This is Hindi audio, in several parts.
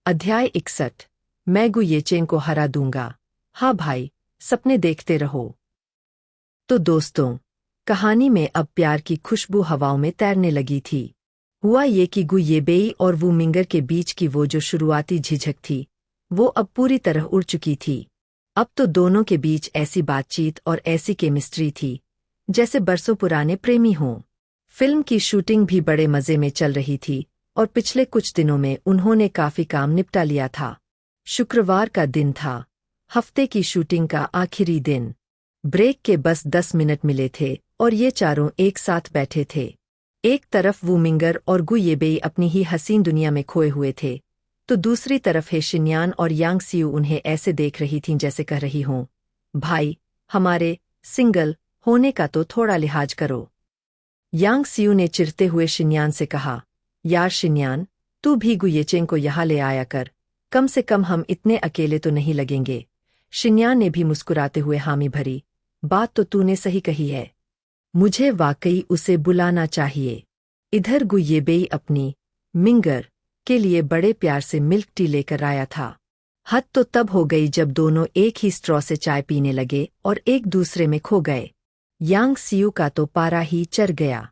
अध्याय 61। मैं गु येचेंग को हरा दूंगा। हाँ भाई, सपने देखते रहो। तो दोस्तों, कहानी में अब प्यार की खुशबू हवाओं में तैरने लगी थी। हुआ ये कि गु येबेई और वू मिंगर के बीच की वो जो शुरुआती झिझक थी, वो अब पूरी तरह उड़ चुकी थी। अब तो दोनों के बीच ऐसी बातचीत और ऐसी केमिस्ट्री थी जैसे बरसों पुराने प्रेमी हों। फिल्म की शूटिंग भी बड़े मजे में चल रही थी और पिछले कुछ दिनों में उन्होंने काफी काम निपटा लिया था। शुक्रवार का दिन था, हफ्ते की शूटिंग का आखिरी दिन। ब्रेक के बस 10 मिनट मिले थे और ये चारों एक साथ बैठे थे। एक तरफ वू मिंगर और गु येबेई अपनी ही हसीन दुनिया में खोए हुए थे, तो दूसरी तरफ हे शिन्यान और यांग सियू उन्हें ऐसे देख रही थीं जैसे कह रही हों, भाई, हमारे सिंगल होने का तो थोड़ा लिहाज करो। यांग सियू ने चिढ़ते हुए शिन्यान से कहा, यार शिन्यान, तू भी गु येचेंग को यहाँ ले आया कर, कम से कम हम इतने अकेले तो नहीं लगेंगे। शिन्यान ने भी मुस्कुराते हुए हामी भरी, बात तो तूने सही कही है, मुझे वाकई उसे बुलाना चाहिए। इधर गु येबेई अपनी मिंगर के लिए बड़े प्यार से मिल्क टी लेकर आया था। हद तो तब हो गई जब दोनों एक ही स्ट्रॉ से चाय पीने लगे और एक दूसरे में खो गए। यांग सियू का तो पारा ही चढ़ गया।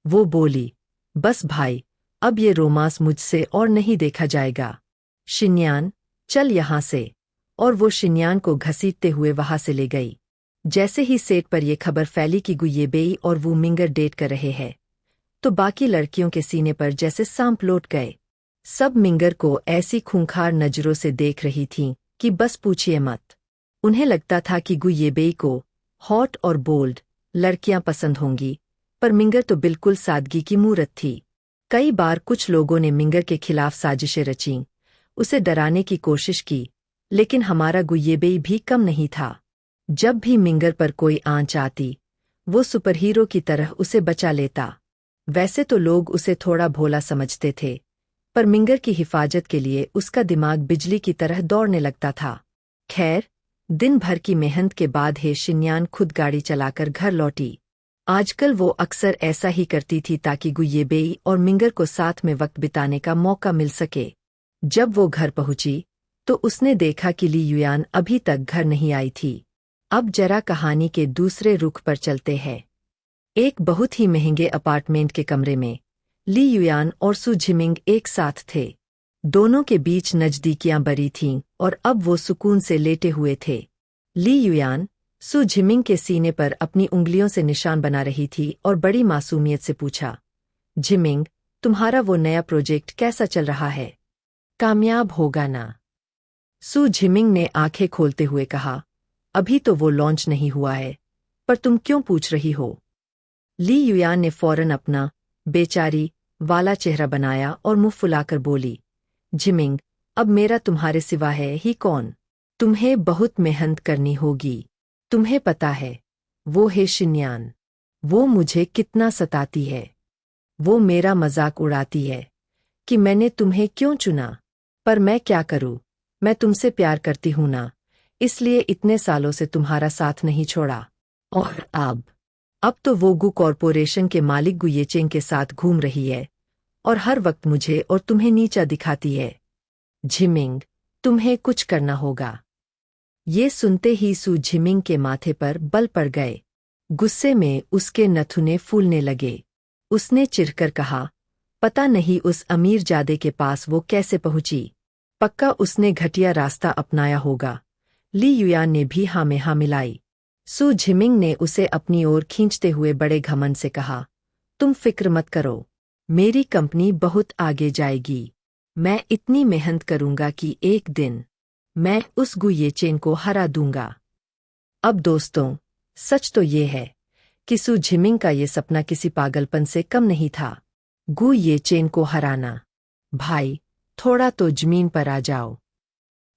वो बोली, बस भाई, अब ये रोमांस मुझसे और नहीं देखा जाएगा। शिन्यान, चल यहाँ से। और वो शिन्यान को घसीटते हुए वहां से ले गई। जैसे ही सेट पर यह खबर फैली कि गु येबेई और वू मिंगर डेट कर रहे हैं, तो बाकी लड़कियों के सीने पर जैसे सांप लौट गए। सब मिंगर को ऐसी खूंखार नजरों से देख रही थीं कि बस पूछिए मत। उन्हें लगता था कि गु येबेई को हॉट और बोल्ड लड़कियां पसंद होंगी, पर मिंगर तो बिल्कुल सादगी की मूरत थी। कई बार कुछ लोगों ने मिंगर के खिलाफ साजिशें रचीं, उसे डराने की कोशिश की, लेकिन हमारा गु येबेई भी कम नहीं था। जब भी मिंगर पर कोई आंच आती, वो सुपरहीरो की तरह उसे बचा लेता। वैसे तो लोग उसे थोड़ा भोला समझते थे, पर मिंगर की हिफाजत के लिए उसका दिमाग बिजली की तरह दौड़ने लगता था। खैर, दिन भर की मेहनत के बाद हे शिन्यान खुद गाड़ी चलाकर घर लौटी। आजकल वो अक्सर ऐसा ही करती थी ताकि गु येबेई और मिंगर को साथ में वक्त बिताने का मौका मिल सके। जब वो घर पहुंची, तो उसने देखा कि ली युयान अभी तक घर नहीं आई थी। अब जरा कहानी के दूसरे रुख पर चलते हैं। एक बहुत ही महंगे अपार्टमेंट के कमरे में ली युयान और सु झिमिंग एक साथ थे। दोनों के बीच नजदीकियां बड़ी थीं और अब वो सुकून से लेटे हुए थे। ली युयान सु झिमिंग के सीने पर अपनी उंगलियों से निशान बना रही थी और बड़ी मासूमियत से पूछा, झिमिंग, तुम्हारा वो नया प्रोजेक्ट कैसा चल रहा है? कामयाब होगा ना? सु झिमिंग ने आंखें खोलते हुए कहा, अभी तो वो लॉन्च नहीं हुआ है, पर तुम क्यों पूछ रही हो? ली युयान ने फौरन अपना बेचारी वाला चेहरा बनाया और मुंह फुलाकर बोली, झिमिंग, अब मेरा तुम्हारे सिवा है ही कौन? तुम्हें बहुत मेहनत करनी होगी। तुम्हें पता है, वो है शिन्यान, वो मुझे कितना सताती है। वो मेरा मजाक उड़ाती है कि मैंने तुम्हें क्यों चुना, पर मैं क्या करूं, मैं तुमसे प्यार करती हूं ना, इसलिए इतने सालों से तुम्हारा साथ नहीं छोड़ा। और अब तो वो गु कॉरपोरेशन के मालिक गु येचेंग के साथ घूम रही है और हर वक्त मुझे और तुम्हें नीचा दिखाती है। झिमिंग, तुम्हें कुछ करना होगा। ये सुनते ही सु झिमिंग के माथे पर बल पड़ गए। गुस्से में उसके नथुने फूलने लगे। उसने चिढ़कर कहा, पता नहीं उस अमीर जादे के पास वो कैसे पहुंची। पक्का उसने घटिया रास्ता अपनाया होगा। ली युयान ने भी हाँ में हाँ मिलाई। सु झिमिंग ने उसे अपनी ओर खींचते हुए बड़े घमंड से कहा, तुम फिक्र मत करो, मेरी कंपनी बहुत आगे जाएगी। मैं इतनी मेहनत करूंगा कि एक दिन मैं उस गु येचेंग को हरा दूंगा। अब दोस्तों, सच तो ये है कि सु झिमिंग का ये सपना किसी पागलपन से कम नहीं था। गु येचेंग को हराना। भाई, थोड़ा तो जमीन पर आ जाओ।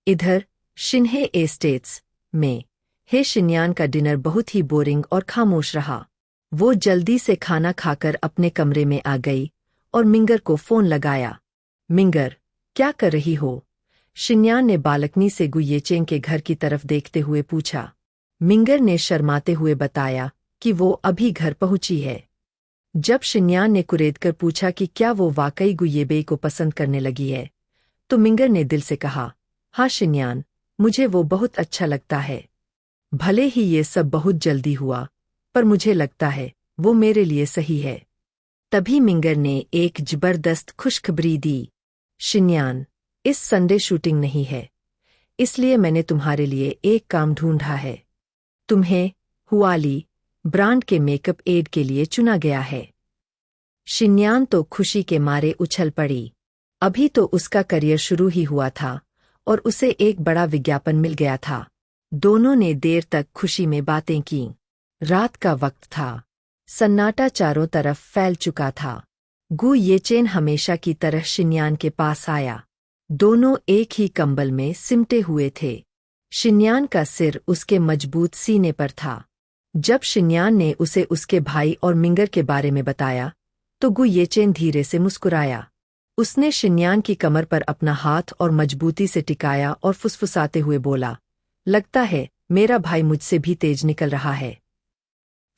इधर शिन्हे एस्टेट्स में हे शिन्यान का डिनर बहुत ही बोरिंग और खामोश रहा। वो जल्दी से खाना खाकर अपने कमरे में आ गई और मिंगर को फोन लगाया। मिंगर, क्या कर रही हो? शिन्यान ने बालकनी से गु येचेंग के घर की तरफ देखते हुए पूछा। मिंगर ने शर्माते हुए बताया कि वो अभी घर पहुंची है। जब शिन्यान ने कुरेदकर पूछा कि क्या वो वाकई गु येबेई को पसंद करने लगी है, तो मिंगर ने दिल से कहा, हाँ शिन्यान, मुझे वो बहुत अच्छा लगता है। भले ही ये सब बहुत जल्दी हुआ, पर मुझे लगता है वो मेरे लिए सही है। तभी मिंगर ने एक जबरदस्त खुशखबरी दी। शिन्यान, इस संडे शूटिंग नहीं है, इसलिए मैंने तुम्हारे लिए एक काम ढूंढा है। तुम्हें हुआली ब्रांड के मेकअप एड के लिए चुना गया है। शिन्यान तो खुशी के मारे उछल पड़ी। अभी तो उसका करियर शुरू ही हुआ था और उसे एक बड़ा विज्ञापन मिल गया था। दोनों ने देर तक खुशी में बातें की। रात का वक्त था। सन्नाटा चारों तरफ फैल चुका था। गु येचेन हमेशा की तरह शिन्यान के पास आया। दोनों एक ही कंबल में सिमटे हुए थे। शिन्यान का सिर उसके मजबूत सीने पर था। जब शिन्यान ने उसे उसके भाई और मिंगर के बारे में बताया, तो गु येचेन धीरे से मुस्कुराया। उसने शिन्यान की कमर पर अपना हाथ और मजबूती से टिकाया और फुसफुसाते हुए बोला, लगता है मेरा भाई मुझसे भी तेज निकल रहा है।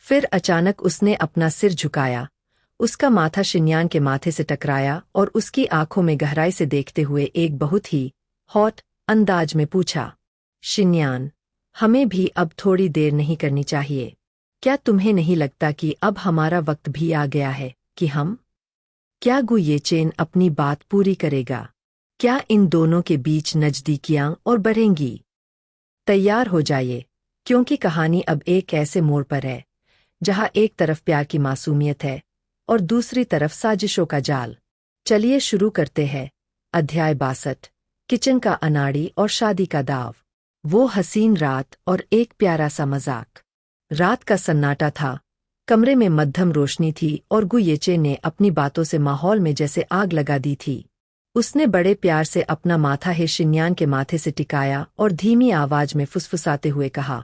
फिर अचानक उसने अपना सिर झुकाया, उसका माथा शिन्यान के माथे से टकराया और उसकी आंखों में गहराई से देखते हुए एक बहुत ही हॉट अंदाज में पूछा, शिन्यान, हमें भी अब थोड़ी देर नहीं करनी चाहिए। क्या तुम्हें नहीं लगता कि अब हमारा वक्त भी आ गया है कि हम? क्या गु येचेन अपनी बात पूरी करेगा? क्या इन दोनों के बीच नजदीकियां और बढ़ेंगी? तैयार हो जाइए, क्योंकि कहानी अब एक ऐसे मोड़ पर है जहां एक तरफ प्यार की मासूमियत है और दूसरी तरफ साजिशों का जाल। चलिए शुरू करते हैं। अध्याय 62, किचन का अनाड़ी और शादी का दाव। वो हसीन रात और एक प्यारा सा मजाक। रात का सन्नाटा था। कमरे में मध्यम रोशनी थी और गु येचेन ने अपनी बातों से माहौल में जैसे आग लगा दी थी। उसने बड़े प्यार से अपना माथा हे शिन्यान के माथे से टिकाया और धीमी आवाज में फुसफुसाते हुए कहा,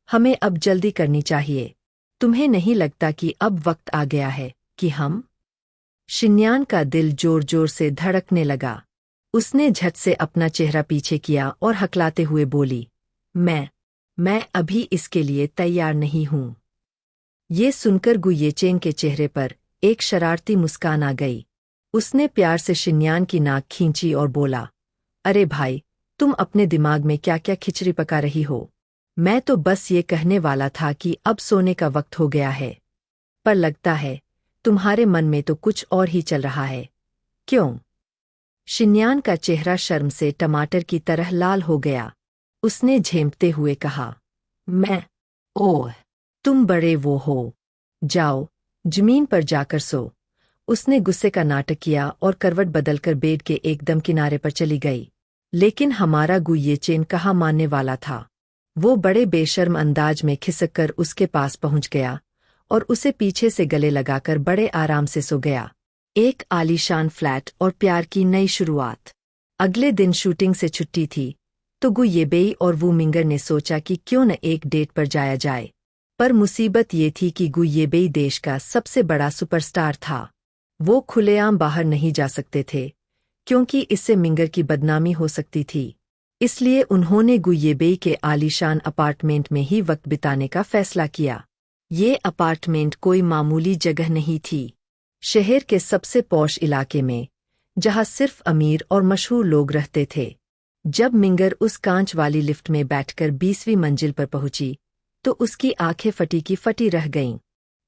हमें अब जल्दी करनी चाहिए। तुम्हें नहीं लगता कि अब वक्त आ गया है कि हम? शिन्यान का दिल जोर जोर से धड़कने लगा। उसने झट से अपना चेहरा पीछे किया और हकलाते हुए बोली, मैं अभी इसके लिए तैयार नहीं हूं। ये सुनकर गु येचेन के चेहरे पर एक शरारती मुस्कान आ गई। उसने प्यार से शिन्यान की नाक खींची और बोला, अरे भाई, तुम अपने दिमाग में क्या क्या खिचड़ी पका रही हो? मैं तो बस ये कहने वाला था कि अब सोने का वक्त हो गया है। पर लगता है तुम्हारे मन में तो कुछ और ही चल रहा है, क्यों? शिन्यान का चेहरा शर्म से टमाटर की तरह लाल हो गया। उसने झेंपते हुए कहा, ओह, तुम बड़े वो हो। जाओ, जमीन पर जाकर सो। उसने गुस्से का नाटक किया और करवट बदलकर बेड के एकदम किनारे पर चली गई। लेकिन हमारा गु येचेन कहाँ मानने वाला था। वो बड़े बेशर्म अंदाज में खिसक कर उसके पास पहुंच गया और उसे पीछे से गले लगाकर बड़े आराम से सो गया। एक आलीशान फ्लैट और प्यार की नई शुरुआत। अगले दिन शूटिंग से छुट्टी थी, तो गु येबेई और वू मिंगर ने सोचा कि क्यों न एक डेट पर जाया जाए। पर मुसीबत ये थी कि गु येबेई देश का सबसे बड़ा सुपरस्टार था। वो खुलेआम बाहर नहीं जा सकते थे, क्योंकि इससे मिंगर की बदनामी हो सकती थी। इसलिए उन्होंने गु येबेई के आलीशान अपार्टमेंट में ही वक्त बिताने का फैसला किया। ये अपार्टमेंट कोई मामूली जगह नहीं थी। शहर के सबसे पॉश इलाके में, जहां सिर्फ अमीर और मशहूर लोग रहते थे। जब मिंगर उस कांच वाली लिफ्ट में बैठकर 20वीं मंजिल पर पहुंची, तो उसकी आंखें फटी की फटी रह गईं।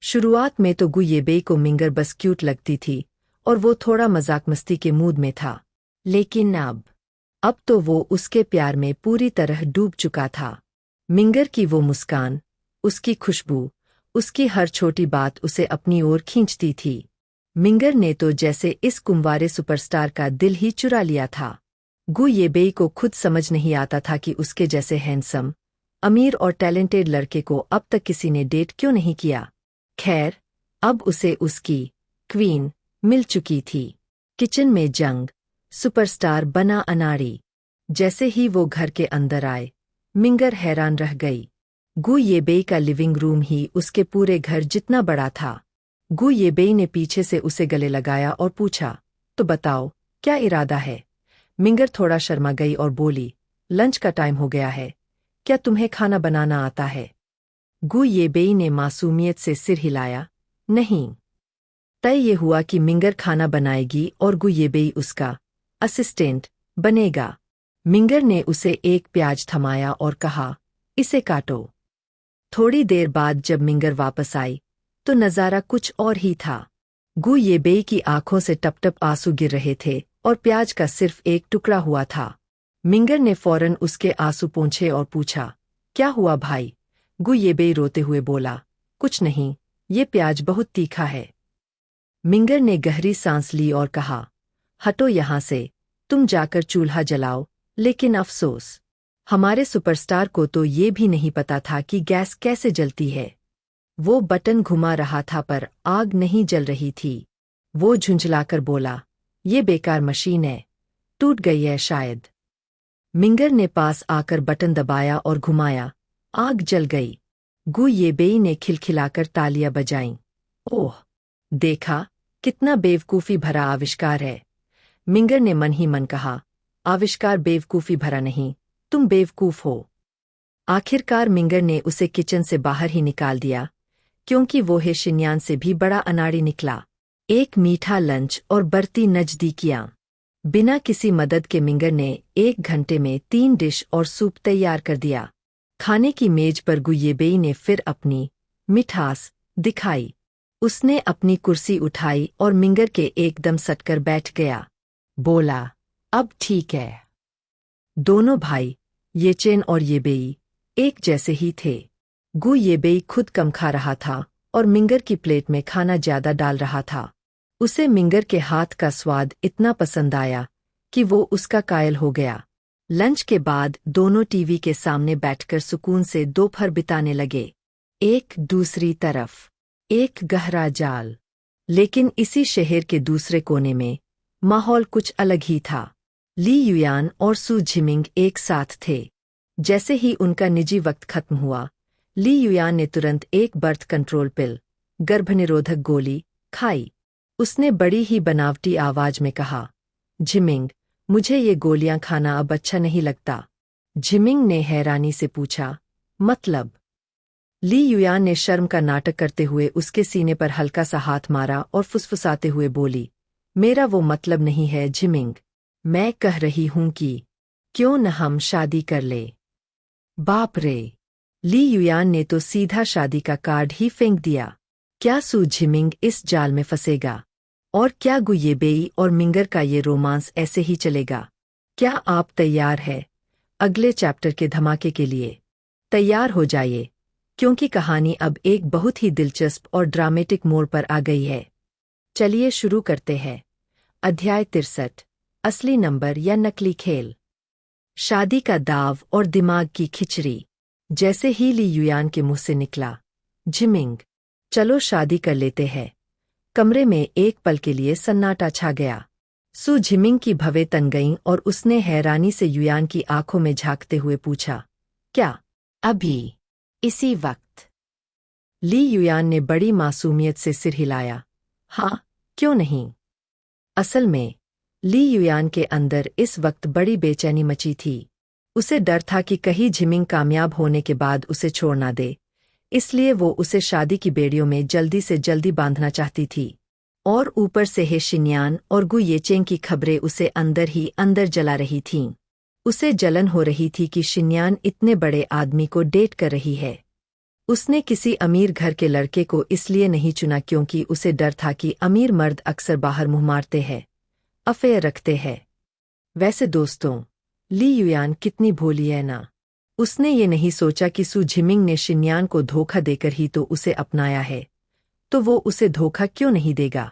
शुरुआत में तो गु येबेई को मिंगर बस क्यूट लगती थी और वो थोड़ा मजाक मस्ती के मूड में था। लेकिन अब तो वो उसके प्यार में पूरी तरह डूब चुका था। मिंगर की वो मुस्कान, उसकी खुशबू, उसकी हर छोटी बात उसे अपनी ओर खींचती थी। मिंगर ने तो जैसे इस कुंवारे सुपरस्टार का दिल ही चुरा लिया था। गु येबेई को खुद समझ नहीं आता था कि उसके जैसे हैंडसम, अमीर और टैलेंटेड लड़के को अब तक किसी ने डेट क्यों नहीं किया। खैर, अब उसे उसकी क्वीन मिल चुकी थी। किचन में जंग, सुपरस्टार बना अनाड़ी। जैसे ही वो घर के अंदर आए, मिंगर हैरान रह गई। गु येबेई का लिविंग रूम ही उसके पूरे घर जितना बड़ा था। गु येबेई ने पीछे से उसे गले लगाया और पूछा, तो बताओ, क्या इरादा है? मिंगर थोड़ा शर्मा गई और बोली, लंच का टाइम हो गया है, क्या तुम्हें खाना बनाना आता है? गु येबेई ने मासूमियत से सिर हिलाया, नहीं। तय ये हुआ कि मिंगर खाना बनाएगी और गु येबेई उसका असिस्टेंट बनेगा। मिंगर ने उसे एक प्याज थमाया और कहा, इसे काटो। थोड़ी देर बाद जब मिंगर वापस आई तो नज़ारा कुछ और ही था। गु येबेई की आंखों से टपटप आंसू गिर रहे थे और प्याज का सिर्फ एक टुकड़ा हुआ था। मिंगर ने फौरन उसके आंसू पोंछे और पूछा, क्या हुआ भाई? गु येबेई रोते हुए बोला, कुछ नहीं, ये प्याज बहुत तीखा है। मिंगर ने गहरी सांस ली और कहा, हटो यहाँ से, तुम जाकर चूल्हा जलाओ। लेकिन अफसोस, हमारे सुपरस्टार को तो ये भी नहीं पता था कि गैस कैसे जलती है। वो बटन घुमा रहा था पर आग नहीं जल रही थी। वो झुंझलाकर बोला, ये बेकार मशीन है, टूट गई है शायद। मिंगर ने पास आकर बटन दबाया और घुमाया, आग जल गई। गु येबेई ने खिलखिलाकर तालियां बजाईं। ओह, देखा, कितना बेवकूफ़ी भरा आविष्कार है। मिंगर ने मन ही मन कहा, आविष्कार बेवकूफ़ी भरा नहीं, तुम बेवकूफ़ हो। आखिरकार मिंगर ने उसे किचन से बाहर ही निकाल दिया, क्योंकि वो हे शिन्यान से भी बड़ा अनाड़ी निकला। एक मीठा लंच और बढ़ती नज़दीकियां। बिना किसी मदद के मिंगर ने 1 घंटे में 3 डिश और सूप तैयार कर दिया। खाने की मेज पर गु येबेई ने फिर अपनी मिठास दिखाई। उसने अपनी कुर्सी उठाई और मिंगर के एकदम सटकर बैठ गया। बोला, अब ठीक है। दोनों भाई, येचेन और येबेई, एक जैसे ही थे। गु येबेई खुद कम खा रहा था और मिंगर की प्लेट में खाना ज्यादा डाल रहा था। उसे मिंगर के हाथ का स्वाद इतना पसंद आया कि वो उसका कायल हो गया। लंच के बाद दोनों टीवी के सामने बैठकर सुकून से दोपहर बिताने लगे। एक दूसरी तरफ एक गहरा जाल। लेकिन इसी शहर के दूसरे कोने में माहौल कुछ अलग ही था। ली युयान और सू झिमिंग एक साथ थे। जैसे ही उनका निजी वक्त खत्म हुआ, ली युयान ने तुरंत एक बर्थ कंट्रोल पिल, गर्भनिरोधक गोली, खाई। उसने बड़ी ही बनावटी आवाज में कहा, झिमिंग, मुझे ये गोलियां खाना अब अच्छा नहीं लगता। झिमिंग ने हैरानी से पूछा, मतलब? ली युयान ने शर्म का नाटक करते हुए उसके सीने पर हल्का सा हाथ मारा और फुसफुसाते हुए बोली, मेरा वो मतलब नहीं है झिमिंग। मैं कह रही हूं कि क्यों न हम शादी कर ले। बाप रे! ली युयान ने तो सीधा शादी का कार्ड ही फेंक दिया। क्या सू झिमिंग इस जाल में फंसेगा? और क्या गु येबेई और मिंगर का ये रोमांस ऐसे ही चलेगा? क्या आप तैयार हैं अगले चैप्टर के धमाके के लिए? तैयार हो जाइए, क्योंकि कहानी अब एक बहुत ही दिलचस्प और ड्रामेटिक मोड़ पर आ गई है। चलिए शुरू करते हैं। अध्याय 63, असली नंबर या नकली खेल। शादी का दाव और दिमाग की खिचड़ी। जैसे ही ली युयान के मुंह से निकला, झिमिंग, चलो शादी कर लेते हैं, कमरे में एक पल के लिए सन्नाटा छा गया। सू झिमिंग की भवें तन गईं और उसने हैरानी से युयान की आंखों में झांकते हुए पूछा, क्या अभी? इसी वक्त? ली युयान ने बड़ी मासूमियत से सिर हिलाया, हाँ, क्यों नहीं। असल में ली युयान के अंदर इस वक्त बड़ी बेचैनी मची थी। उसे डर था कि कहीं झिमिंग कामयाब होने के बाद उसे छोड़ ना दे, इसलिए वो उसे शादी की बेड़ियों में जल्दी से जल्दी बांधना चाहती थी। और ऊपर से हे शिन्यान और गु येचेंग की खबरें उसे अंदर ही अंदर जला रही थीं। उसे जलन हो रही थी कि शिन्यान इतने बड़े आदमी को डेट कर रही है। उसने किसी अमीर घर के लड़के को इसलिए नहीं चुना क्योंकि उसे डर था कि अमीर मर्द अक्सर बाहर मुंह मारते हैं, अफेयर रखते हैं। वैसे दोस्तों, ली युयान कितनी भोली है ना। उसने ये नहीं सोचा कि सू झिमिंग ने शिन्यान को धोखा देकर ही तो उसे अपनाया है, तो वो उसे धोखा क्यों नहीं देगा।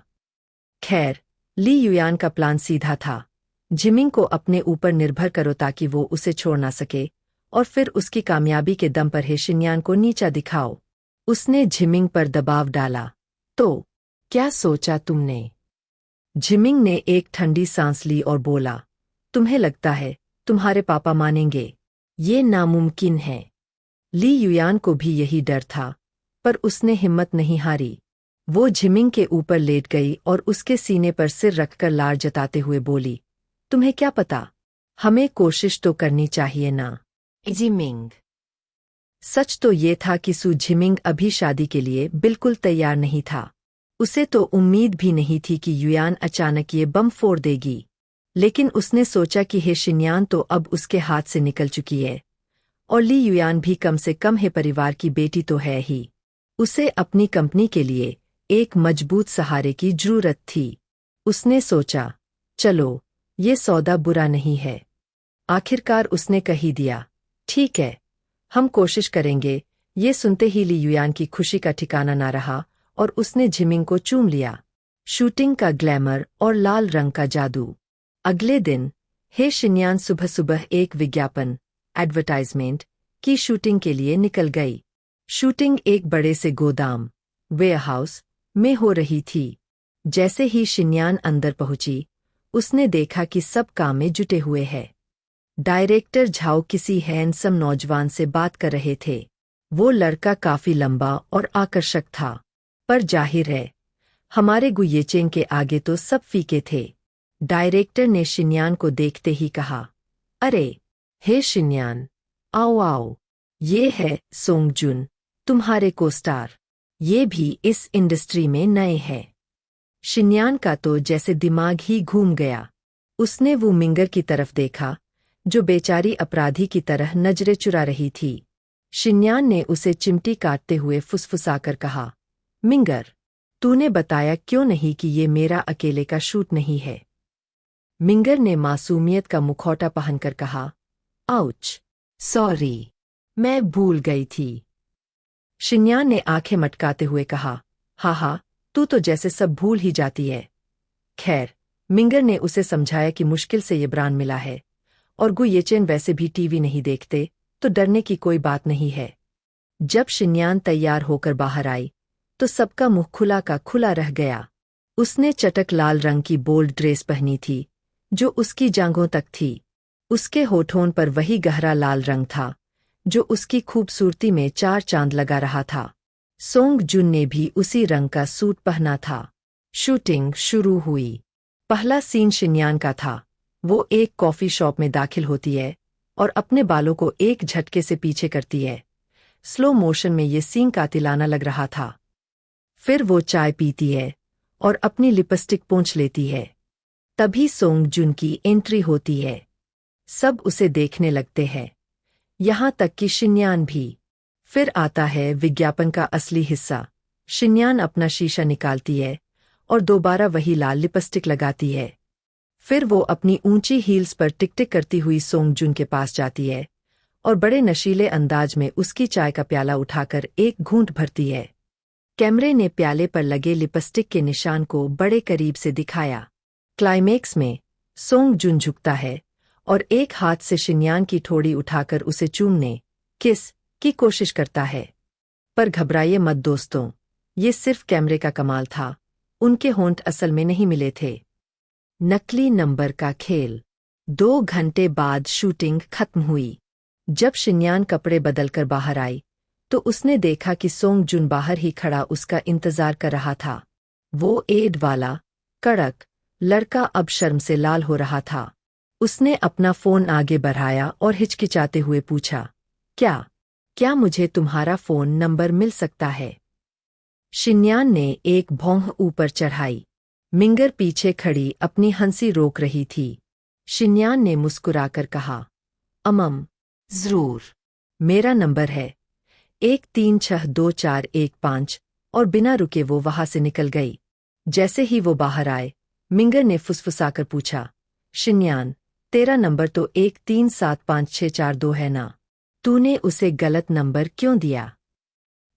खैर, ली युयान का प्लान सीधा था, झिमिंग को अपने ऊपर निर्भर करो ताकि वो उसे छोड़ ना सके, और फिर उसकी कामयाबी के दम पर हे शिन्यान को नीचा दिखाओ। उसने झिमिंग पर दबाव डाला। तो क्या सोचा तुमने? झिमिंग ने एक ठंडी सांस ली और बोला, तुम्हें लगता है तुम्हारे पापा मानेंगे? ये नामुमकिन है। ली युयान को भी यही डर था, पर उसने हिम्मत नहीं हारी। वो झिमिंग के ऊपर लेट गई और उसके सीने पर सिर रखकर लार जताते हुए बोली, तुम्हें क्या पता, हमें कोशिश तो करनी चाहिए ना। झिमिंग। सच तो ये था कि सू झिमिंग अभी शादी के लिए बिल्कुल तैयार नहीं था। उसे तो उम्मीद भी नहीं थी कि युयान अचानक ये बम फोड़ देगी। लेकिन उसने सोचा कि हे शिन्यान तो अब उसके हाथ से निकल चुकी है, और ली युयान भी कम से कम है परिवार की बेटी तो है ही। उसे अपनी कंपनी के लिए एक मजबूत सहारे की जरूरत थी। उसने सोचा, चलो ये सौदा बुरा नहीं है। आखिरकार उसने कही दिया, ठीक है, हम कोशिश करेंगे। ये सुनते ही ली युयान की खुशी का ठिकाना ना रहा और उसने झिमिंग को चूम लिया। शूटिंग का ग्लैमर और लाल रंग का जादू। अगले दिन हे शिन्यान सुबह सुबह एक विज्ञापन एडवर्टाइजमेंट की शूटिंग के लिए निकल गई। शूटिंग एक बड़े से गोदाम वेयरहाउस में हो रही थी। जैसे ही शिन्यान अंदर पहुंची, उसने देखा कि सब काम में जुटे हुए हैं। डायरेक्टर झाओ किसी हैंडसम नौजवान से बात कर रहे थे। वो लड़का काफी लंबा और आकर्षक था, पर जाहिर है हमारे गुयेचेंग के आगे तो सब फीके थे। डायरेक्टर ने शिन्यान को देखते ही कहा, अरे हे शिन्यान, आओ आओ, ये है सोंगजुन, तुम्हारे को स्टार। ये भी इस इंडस्ट्री में नए हैं। शिन्यान का तो जैसे दिमाग ही घूम गया। उसने वो मिंगर की तरफ देखा जो बेचारी अपराधी की तरह नजरें चुरा रही थी। शिन्यान ने उसे चिमटी काटते हुए फुसफुसाकर कहा, मिंगर, तूने बताया क्यों नहीं कि ये मेरा अकेले का शूट नहीं है? मिंगर ने मासूमियत का मुखौटा पहनकर कहा, आउच, सॉरी, मैं भूल गई थी। शिन्यान ने आंखें मटकाते हुए कहा, हा, तू तो जैसे सब भूल ही जाती है। खैर, मिंगर ने उसे समझाया कि मुश्किल से ये ब्रांड मिला है और गुयेचेन वैसे भी टीवी नहीं देखते, तो डरने की कोई बात नहीं है। जब शिन्यान तैयार होकर बाहर आई, तो सबका मुंह खुला का खुला रह गया। उसने चटक लाल रंग की बोल्ड ड्रेस पहनी थी, जो उसकी जांघों तक थी। उसके होठों पर वही गहरा लाल रंग था, जो उसकी खूबसूरती में चार चांद लगा रहा था। सोंग जुन ने भी उसी रंग का सूट पहना था। शूटिंग शुरू हुई। पहला सीन शिन्यान का था। वो एक कॉफी शॉप में दाखिल होती है और अपने बालों को एक झटके से पीछे करती है। स्लो मोशन में ये सीन कातिलाना लग रहा था। फिर वो चाय पीती है और अपनी लिपस्टिक पोंछ लेती है। तभी सोंग जुन की एंट्री होती है। सब उसे देखने लगते हैं, यहाँ तक कि शिन्यान भी। फिर आता है विज्ञापन का असली हिस्सा। शिन्यान अपना शीशा निकालती है और दोबारा वही लाल लिपस्टिक लगाती है। फिर वो अपनी ऊंची हील्स पर टिक-टिक करती हुई सोंग जुन के पास जाती है और बड़े नशीले अंदाज में उसकी चाय का प्याला उठाकर एक घूंट भरती है। कैमरे ने प्याले पर लगे लिपस्टिक के निशान को बड़े करीब से दिखाया। क्लाइमेक्स में सोंग जुन झुकता है और एक हाथ से शिन्यान की ठोड़ी उठाकर उसे चूमने किस की कोशिश करता है। पर घबराइए मत दोस्तों, ये सिर्फ कैमरे का कमाल था। उनके होंठ असल में नहीं मिले थे। नकली नंबर का खेल। 2 घंटे बाद शूटिंग खत्म हुई। जब शिन्यान कपड़े बदलकर बाहर आई, तो उसने देखा कि सोंग जुन बाहर ही खड़ा उसका इंतजार कर रहा था। वो एड वाला कड़क लड़का अब शर्म से लाल हो रहा था। उसने अपना फोन आगे बढ़ाया और हिचकिचाते हुए पूछा, क्या मुझे तुम्हारा फोन नंबर मिल सकता है? शिन्यान ने एक भौंह ऊपर चढ़ाई। मिंगर पीछे खड़ी अपनी हंसी रोक रही थी। शिन्यान ने मुस्कुराकर कहा, जरूर, मेरा नंबर है 136241 और बिना रुके वो वहां से निकल गई। जैसे ही वो बाहर आए, मिंगर ने फुसफुसाकर पूछा, शिन्यान, तेरा नंबर तो 137562 है ना? तूने उसे गलत नंबर क्यों दिया?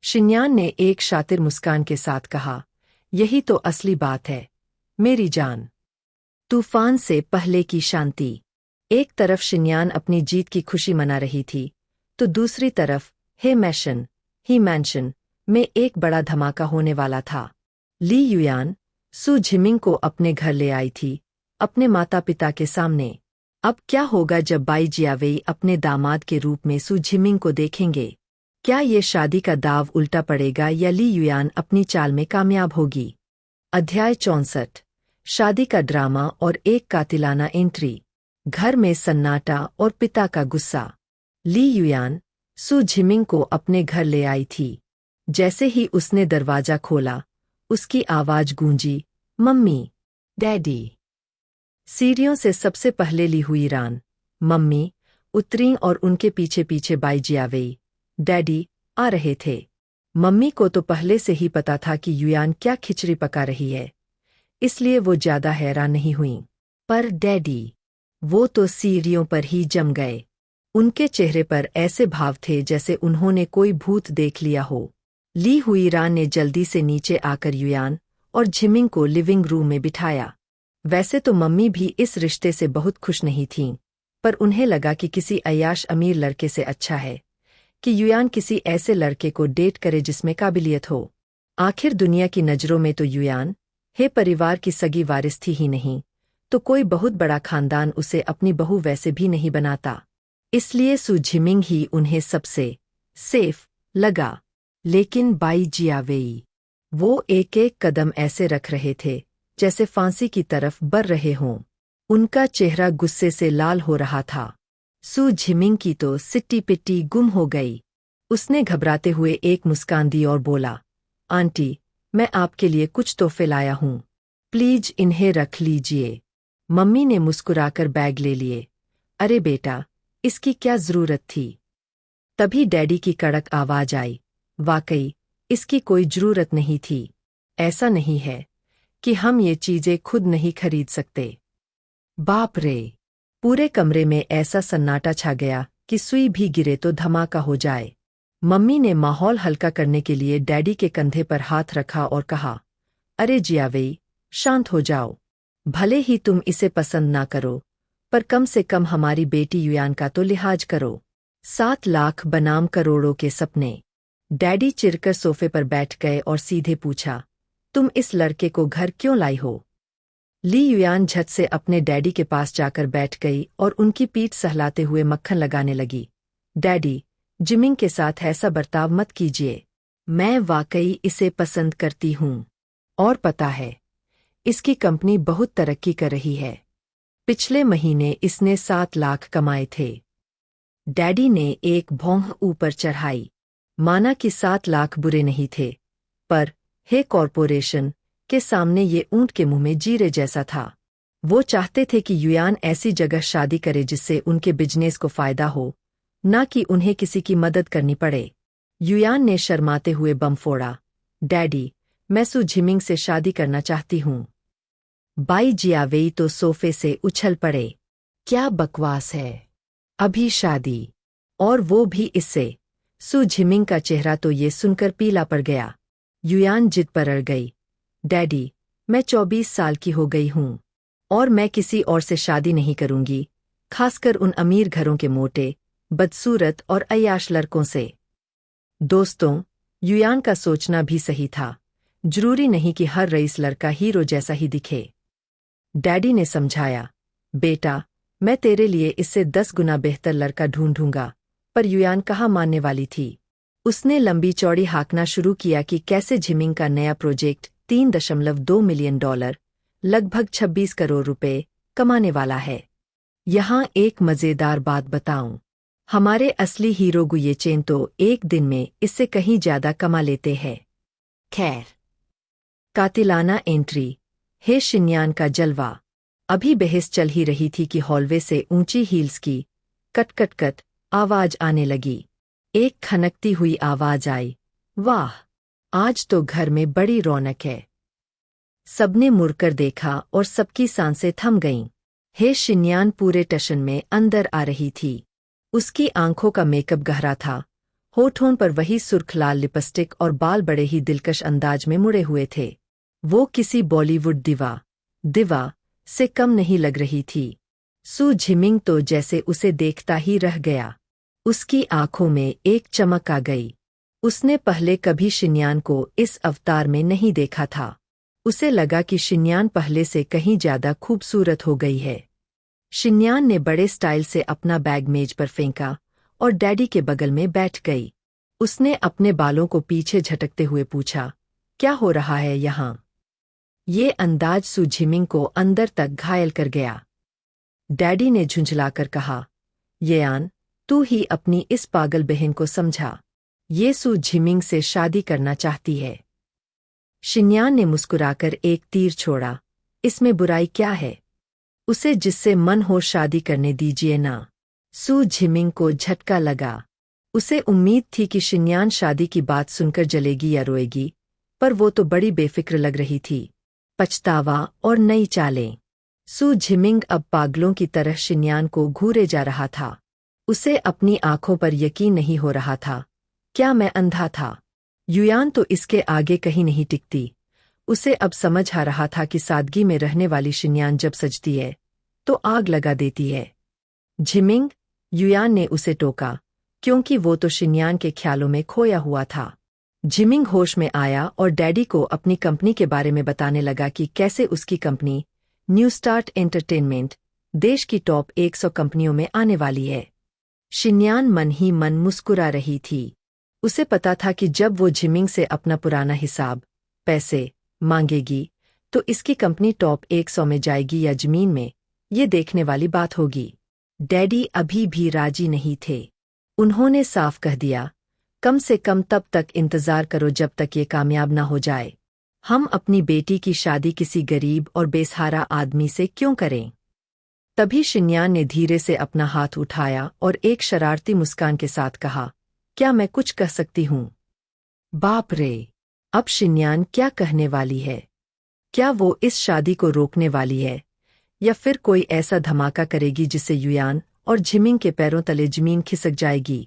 शिन्यान ने एक शातिर मुस्कान के साथ कहा, यही तो असली बात है मेरी जान। तूफान से पहले की शांति। एक तरफ शिन्यान अपनी जीत की खुशी मना रही थी, तो दूसरी तरफ ही मैंशन में एक बड़ा धमाका होने वाला था। ली युयान सु झिमिंग को अपने घर ले आई थी, अपने माता पिता के सामने। अब क्या होगा जब बाई जियावेई अपने दामाद के रूप में सु झिमिंग को देखेंगे? क्या ये शादी का दाव उल्टा पड़ेगा या ली युयान अपनी चाल में कामयाब होगी? अध्याय 64। शादी का ड्रामा और एक कातिलाना एंट्री। घर में सन्नाटा और पिता का गुस्सा। ली युयान सु झिमिंग को अपने घर ले आई थी। जैसे ही उसने दरवाजा खोला, उसकी आवाज गूंजी, मम्मी, डैडी। सीढ़ियों से सबसे पहले ली हुई रान मम्मी उतरी और उनके पीछे पीछे बाई जियावेई डैडी आ रहे थे। मम्मी को तो पहले से ही पता था कि युयान क्या खिचड़ी पका रही है, इसलिए वो ज्यादा हैरान नहीं हुई। पर डैडी, वो तो सीढ़ियों पर ही जम गए। उनके चेहरे पर ऐसे भाव थे जैसे उन्होंने कोई भूत देख लिया हो। ली हुई रान ने जल्दी से नीचे आकर युयान और झिमिंग को लिविंग रूम में बिठाया। वैसे तो मम्मी भी इस रिश्ते से बहुत खुश नहीं थीं, पर उन्हें लगा कि किसी अय्याश अमीर लड़के से अच्छा है कि युयान किसी ऐसे लड़के को डेट करे जिसमें काबिलियत हो। आखिर दुनिया की नज़रों में तो युयान हे परिवार की सगी वारिस थी ही नहीं, तो कोई बहुत बड़ा खानदान उसे अपनी बहू वैसे भी नहीं बनाता। इसलिए सु झिमिंग ही उन्हें सबसे सेफ लगा। लेकिन बाई जियावेई, वो एक एक कदम ऐसे रख रहे थे जैसे फांसी की तरफ बढ़ रहे हों। उनका चेहरा गुस्से से लाल हो रहा था। सु झिमिंग की तो सिट्टी पिट्टी गुम हो गई। उसने घबराते हुए एक मुस्कान दी और बोला, आंटी, मैं आपके लिए कुछ तोहफे लाया हूँ, प्लीज इन्हें रख लीजिए। मम्मी ने मुस्कुराकर बैग ले लिए। अरे बेटा, इसकी क्या जरूरत थी? तभी डैडी की कड़क आवाज आई, वाकई इसकी कोई जरूरत नहीं थी। ऐसा नहीं है कि हम ये चीजें खुद नहीं खरीद सकते। बाप रे! पूरे कमरे में ऐसा सन्नाटा छा गया कि सुई भी गिरे तो धमाका हो जाए। मम्मी ने माहौल हल्का करने के लिए डैडी के कंधे पर हाथ रखा और कहा, अरे जियावेई, शांत हो जाओ। भले ही तुम इसे पसंद ना करो, पर कम से कम हमारी बेटी युयान का तो लिहाज करो। 7 लाख बनाम करोड़ों के सपने। डैडी चिरकर सोफे पर बैठ गए और सीधे पूछा, तुम इस लड़के को घर क्यों लाई हो? ली युयान झट से अपने डैडी के पास जाकर बैठ गई और उनकी पीठ सहलाते हुए मक्खन लगाने लगी। डैडी, जिमिंग के साथ ऐसा बर्ताव मत कीजिए। मैं वाकई इसे पसंद करती हूँ। और पता है, इसकी कंपनी बहुत तरक्की कर रही है। पिछले महीने इसने 7 लाख कमाए थे। डैडी ने एक भौंह ऊपर चढ़ाई। माना कि 7 लाख बुरे नहीं थे, पर हे कॉरपोरेशन के सामने ये ऊंट के मुंह में जीरे जैसा था। वो चाहते थे कि युयान ऐसी जगह शादी करे जिससे उनके बिजनेस को फायदा हो, ना कि उन्हें किसी की मदद करनी पड़े। युयान ने शर्माते हुए बम फोड़ा, डैडी, मैं सु झिमिंग से शादी करना चाहती हूँ। बाई जियावेई तो सोफे से उछल पड़े। क्या बकवास है, अभी शादी, और वो भी इससे। सु झिमिंग का चेहरा तो ये सुनकर पीला पड़ गया। युयान जिद पर अड़ गई, डैडी, मैं 24 साल की हो गई हूँ और मैं किसी और से शादी नहीं करूंगी, खासकर उन अमीर घरों के मोटे, बदसूरत और अय्याश लड़कों से। दोस्तों, युयान का सोचना भी सही था। जरूरी नहीं कि हर रईस लड़का हीरो जैसा ही दिखे। डैडी ने समझाया, बेटा, मैं तेरे लिए इससे 10 गुना बेहतर लड़का ढूंढूंगा। पर युयान कहाँ मानने वाली थी। उसने लंबी चौड़ी हाँकना शुरू किया कि कैसे झिमिंग का नया प्रोजेक्ट $3.2 मिलियन, लगभग 26 करोड़ रुपए कमाने वाला है। यहाँ एक मजेदार बात बताऊं, हमारे असली हीरो गुयेचेन तो एक दिन में इससे कहीं ज्यादा कमा लेते हैं। खैर, कातिलाना एंट्री, हे शिन्यान का जलवा। अभी बहस चल ही रही थी कि हॉलवे से ऊंची हील्स की कट कट कट आवाज आने लगी। एक खनकती हुई आवाज आई, वाह, आज तो घर में बड़ी रौनक है। सबने मुड़कर देखा और सबकी सांसें थम गईं। हे शिन्यान पूरे टशन में अंदर आ रही थी। उसकी आंखों का मेकअप गहरा था, होठों पर वही सुर्ख लाल लिपस्टिक और बाल बड़े ही दिलकश अंदाज में मुड़े हुए थे। वो किसी बॉलीवुड दिवा से कम नहीं लग रही थी। सु झिमिंग तो जैसे उसे देखता ही रह गया। उसकी आंखों में एक चमक आ गई। उसने पहले कभी शिन्यान को इस अवतार में नहीं देखा था। उसे लगा कि शिन्यान पहले से कहीं ज्यादा खूबसूरत हो गई है। शिन्यान ने बड़े स्टाइल से अपना बैग मेज पर फेंका और डैडी के बगल में बैठ गई। उसने अपने बालों को पीछे झटकते हुए पूछा, क्या हो रहा है यहाँ? ये अंदाज सु झिमिंग को अंदर तक घायल कर गया। डैडी ने झुंझलाकर कहा, येआन, तू ही अपनी इस पागल बहन को समझा। ये सु झिमिंग से शादी करना चाहती है। शिन्यान ने मुस्कुराकर एक तीर छोड़ा, इसमें बुराई क्या है? उसे जिससे मन हो शादी करने दीजिए ना। सू झिमिंग को झटका लगा। उसे उम्मीद थी कि शिन्यान शादी की बात सुनकर जलेगी या रोएगी, पर वो तो बड़ी बेफिक्र लग रही थी। पछतावा और नई चालें। सू झिमिंग अब पागलों की तरह शिन्यान को घूरे जा रहा था। उसे अपनी आंखों पर यकीन नहीं हो रहा था। क्या मैं अंधा था? युयान तो इसके आगे कहीं नहीं टिकती। उसे अब समझ आ रहा था कि सादगी में रहने वाली शिन्यान जब सजती है तो आग लगा देती है। झिमिंग, युयान ने उसे टोका, क्योंकि वो तो शिन्यान के ख्यालों में खोया हुआ था। झिमिंग होश में आया और डैडी को अपनी कंपनी के बारे में बताने लगा कि कैसे उसकी कंपनी न्यू स्टार्ट एंटरटेनमेंट देश की टॉप 100 कंपनियों में आने वाली है। शिन्यान मन ही मन मुस्कुरा रही थी। उसे पता था कि जब वो झिमिंग से अपना पुराना हिसाब, पैसे मांगेगी तो इसकी कंपनी टॉप 100 में जाएगी या जमीन में, ये देखने वाली बात होगी। डैडी अभी भी राजी नहीं थे। उन्होंने साफ कह दिया, कम से कम तब तक इंतजार करो जब तक ये कामयाब ना हो जाए। हम अपनी बेटी की शादी किसी गरीब और बेसहारा आदमी से क्यों करें? तभी शिन्यान ने धीरे से अपना हाथ उठाया और एक शरारती मुस्कान के साथ कहा, क्या मैं कुछ कह सकती हूँ? बाप रे! अब शिन्यान क्या कहने वाली है? क्या वो इस शादी को रोकने वाली है या फिर कोई ऐसा धमाका करेगी जिससे युयान और झिमिंग के पैरों तले जमीन खिसक जाएगी?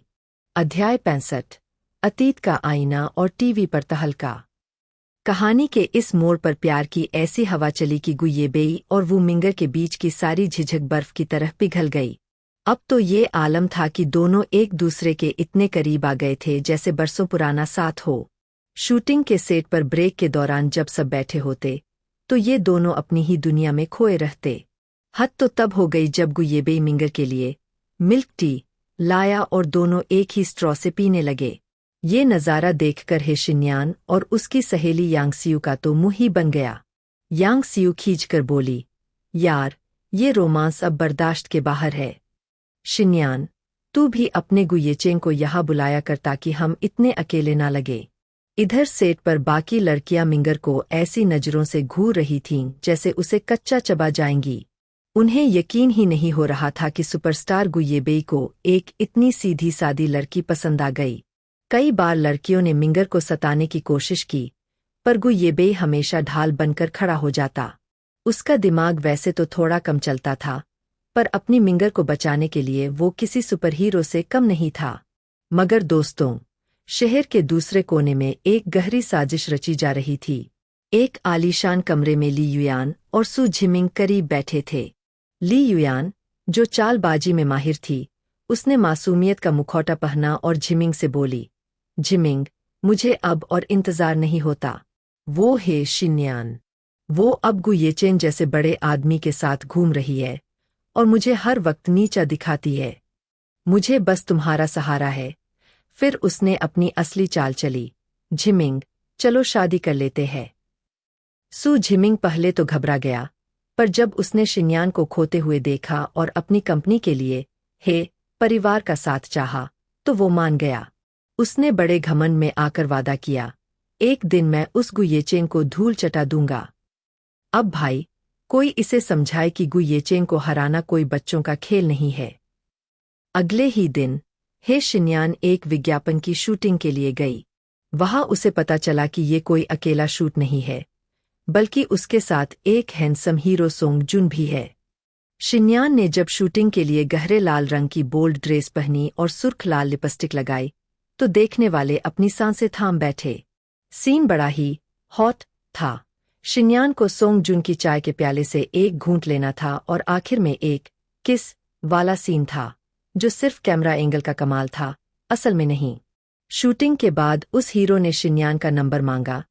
अध्याय 65। अतीत का आईना और टीवी पर तहलका। कहानी के इस मोड़ पर प्यार की ऐसी हवा चली कि गुयेबेई और वू मिंगर के बीच की सारी झिझक बर्फ की तरह पिघल गई। अब तो ये आलम था कि दोनों एक दूसरे के इतने करीब आ गए थे जैसे बरसों पुराना साथ हो। शूटिंग के सेट पर ब्रेक के दौरान जब सब बैठे होते तो ये दोनों अपनी ही दुनिया में खोए रहते। हद तो तब हो गई जब गुयेबेई मिंगर के लिए मिल्क टी लाया और दोनों एक ही स्ट्रॉ से पीने लगे। ये नज़ारा देखकर हे शिन्यान और उसकी सहेली यांगसियू का तो मुंह ही बन गया। यांगसियू खींचकर बोली, यार, ये रोमांस अब बर्दाश्त के बाहर है। शिन्यान, तू भी अपने गुयेचेंग को यहाँ बुलाया कर ताकि हम इतने अकेले ना लगे। इधर सेट पर बाकी लड़कियां मिंगर को ऐसी नजरों से घूर रही थीं जैसे उसे कच्चा चबा जाएंगी। उन्हें यकीन ही नहीं हो रहा था कि सुपरस्टार गुयेबेई को एक इतनी सीधी सादी लड़की पसंद आ गई। कई बार लड़कियों ने मिंगर को सताने की कोशिश की, पर गुयेबेई हमेशा ढाल बनकर खड़ा हो जाता। उसका दिमाग वैसे तो थोड़ा कम चलता था, पर अपनी मिंगर को बचाने के लिए वो किसी सुपरहीरो से कम नहीं था। मगर दोस्तों, शहर के दूसरे कोने में एक गहरी साजिश रची जा रही थी। एक आलीशान कमरे में ली युयान और सू झिमिंग करीब बैठे थे। ली युयान, जो चालबाजी में माहिर थी, उसने मासूमियत का मुखौटा पहना और झिमिंग से बोली, झिमिंग, मुझे अब और इंतजार नहीं होता। वो है शिन्यान। वो अब गुयेचेन जैसे बड़े आदमी के साथ घूम रही है और मुझे हर वक्त नीचा दिखाती है। मुझे बस तुम्हारा सहारा है। फिर उसने अपनी असली चाल चली, झिमिंग, चलो शादी कर लेते हैं। सू झिमिंग पहले तो घबरा गया, पर जब उसने शिन्यान को खोते हुए देखा और अपनी कंपनी के लिए परिवार का साथ चाहा, तो वो मान गया। उसने बड़े घमंड में आकर वादा किया, एक दिन मैं उस गुयेचेंग को धूल चटा दूंगा। अब भाई, कोई इसे समझाए कि गुयेचेंग को हराना कोई बच्चों का खेल नहीं है। अगले ही दिन शिन्यान एक विज्ञापन की शूटिंग के लिए गई। वहां उसे पता चला कि ये कोई अकेला शूट नहीं है, बल्कि उसके साथ एक हैंडसम हीरो सोंग जुन भी है। शिन्यान ने जब शूटिंग के लिए गहरे लाल रंग की बोल्ड ड्रेस पहनी और सुर्ख लाल लिपस्टिक लगाई, तो देखने वाले अपनी सांसें थाम बैठे। सीन बड़ा ही हॉट था। शिन्यान को सोंग जुन की चाय के प्याले से एक घूंट लेना था और आखिर में एक किस वाला सीन था, जो सिर्फ कैमरा एंगल का कमाल था, असल में नहीं। शूटिंग के बाद उस हीरो ने शिन्यान का नंबर मांगा,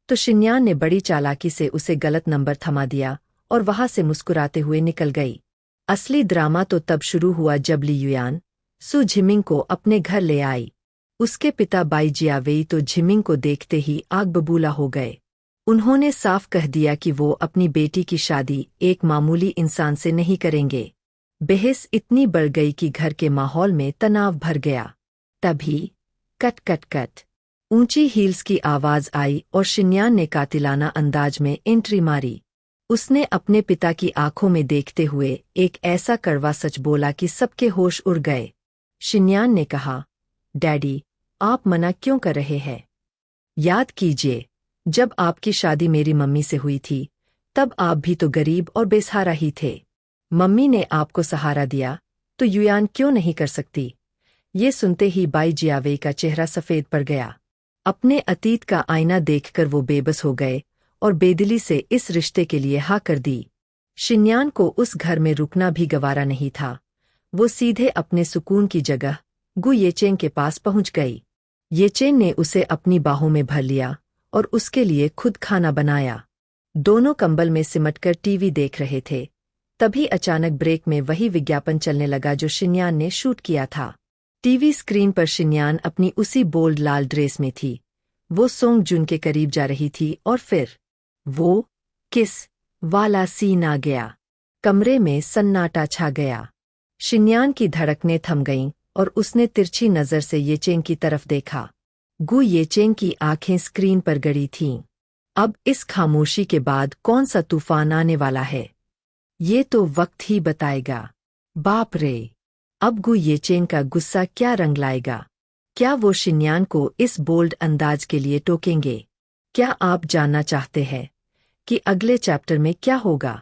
तो शिन्यान ने बड़ी चालाकी से उसे गलत नंबर थमा दिया और वहां से मुस्कुराते हुए निकल गई। असली ड्रामा तो तब शुरू हुआ जब ली युयान सू झिमिंग को अपने घर ले आई। उसके पिता बाई जियावेई तो झिमिंग को देखते ही आग बबूला हो गए। उन्होंने साफ कह दिया कि वो अपनी बेटी की शादी एक मामूली इंसान से नहीं करेंगे। बहस इतनी बढ़ गई कि घर के माहौल में तनाव भर गया। तभी कट कट कट ऊंची हील्स की आवाज आई और शिन्यान ने कातिलाना अंदाज में एंट्री मारी। उसने अपने पिता की आंखों में देखते हुए एक ऐसा कड़वा सच बोला कि सबके होश उड़ गए। शिन्यान ने कहा, डैडी, आप मना क्यों कर रहे हैं? याद कीजिए, जब आपकी शादी मेरी मम्मी से हुई थी, तब आप भी तो गरीब और बेसहारा ही थे। मम्मी ने आपको सहारा दिया, तो युयान क्यों नहीं कर सकती? ये सुनते ही बाई जियावेई का चेहरा सफेद पड़ गया। अपने अतीत का आईना देखकर वो बेबस हो गए और बेदिली से इस रिश्ते के लिए हाँ कर दी। शिन्यान को उस घर में रुकना भी गवारा नहीं था। वो सीधे अपने सुकून की जगह गु येचेंग के पास पहुंच गई। येचेंग ने उसे अपनी बाहों में भर लिया और उसके लिए खुद खाना बनाया। दोनों कंबल में सिमटकर टीवी देख रहे थे। तभी अचानक ब्रेक में वही विज्ञापन चलने लगा जो शिन्यान ने शूट किया था। टीवी स्क्रीन पर शिन्यान अपनी उसी बोल्ड लाल ड्रेस में थी। वो सोंग जुन के करीब जा रही थी और फिर वो किस वाला सीन आ गया। कमरे में सन्नाटा छा गया। शिन्यान की धड़कनें थम गईं और उसने तिरछी नजर से येचेंग की तरफ देखा। गु येचेंग की आंखें स्क्रीन पर गड़ी थीं। अब इस खामोशी के बाद कौन सा तूफान आने वाला है, ये तो वक्त ही बताएगा। बाप रे! अब गु येचेंग का गुस्सा क्या रंग लाएगा? क्या वो शिन्यान को इस बोल्ड अंदाज के लिए टोकेंगे? क्या आप जानना चाहते हैं कि अगले चैप्टर में क्या होगा?